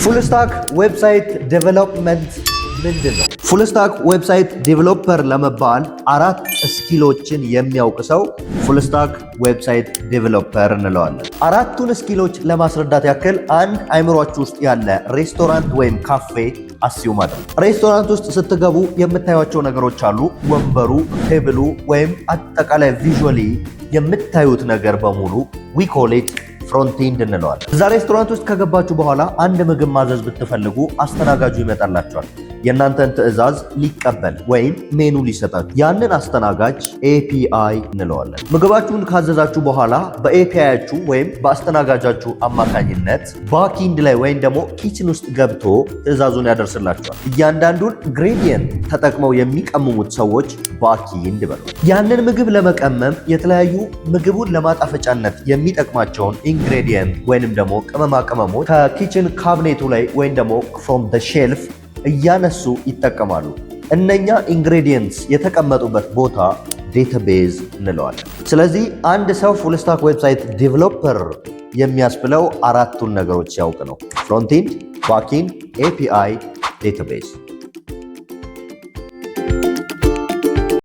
ፉል ስታክ ዌብሳይት ዴቨሎፕመንት ምንድን ነው? ፉል ስታክ ዌብሳይት ዴቨሎፐር ለመባል 4 ስኪሎችን የሚያውቅ ሰው ፉል ስታክ ዌብሳይት ዴቨሎፐር እንለዋለን። 4ቱን ስኪሎች ለማስረዳት ያክል አንድ አይምሯችሁ ውስጥ ያለ ሬስቶራንት ወይም ካፌ አስዩም አድርጉ። ሬስቶራንት ውስጥ ስትገቡ የምታዩቸው ነገሮች አሉ። ወንበሩ፣ ቴብሉ ወይም አጠቃላይ ቪዥዋሊ የምታዩት ነገር በሙሉ ዊ ኮል ኢት ፍሮንት ኤንድ እንለዋለን። እዛ ሬስቶራንት ውስጥ ከገባችሁ በኋላ አንድ ምግብ ማዘዝ ብትፈልጉ አስተናጋጁ ይመጣላችኋል። የእናንተን ትዕዛዝ ሊቀበል ወይም ሜኑ ሊሰጣችሁ። ያንን አስተናጋጅ ኤፒአይ እንለዋለን። ምግባችሁን ካዘዛችሁ በኋላ በኤፒአያችሁ ወይም በአስተናጋጃችሁ አማካኝነት ባክኢንድ ላይ ወይም ደግሞ ኪችን ውስጥ ገብቶ ትዕዛዙን ያደርስላችኋል። እያንዳንዱን ኢንግሬዲየንት ተጠቅመው የሚቀምሙት ሰዎች ባክኢንድ በሉ። ያንን ምግብ ለመቀመም የተለያዩ ምግቡን ለማጣፈጫነት የሚጠቅማቸውን ኢንግሬዲየንት ወይንም ደግሞ ቅመማ ቅመሞች ከኪችን ካቢኔቱ ላይ ወይም ደግሞ ፍሮም ደ ሼልፍ እያነሱ ይጠቀማሉ። እነኛ ኢንግሬዲየንትስ የተቀመጡበት ቦታ ዴታቤዝ እንለዋለን። ስለዚህ አንድ ሰው ፉል ስታክ ዌብሳይት ዴቨሎፐር የሚያስብለው 4ቱን ነገሮች ሲያውቅ ነው። ፍሮንት ኤንድ፣ ባክ ኤንድ፣ ኤፒአይ፣ ዴታቤዝ።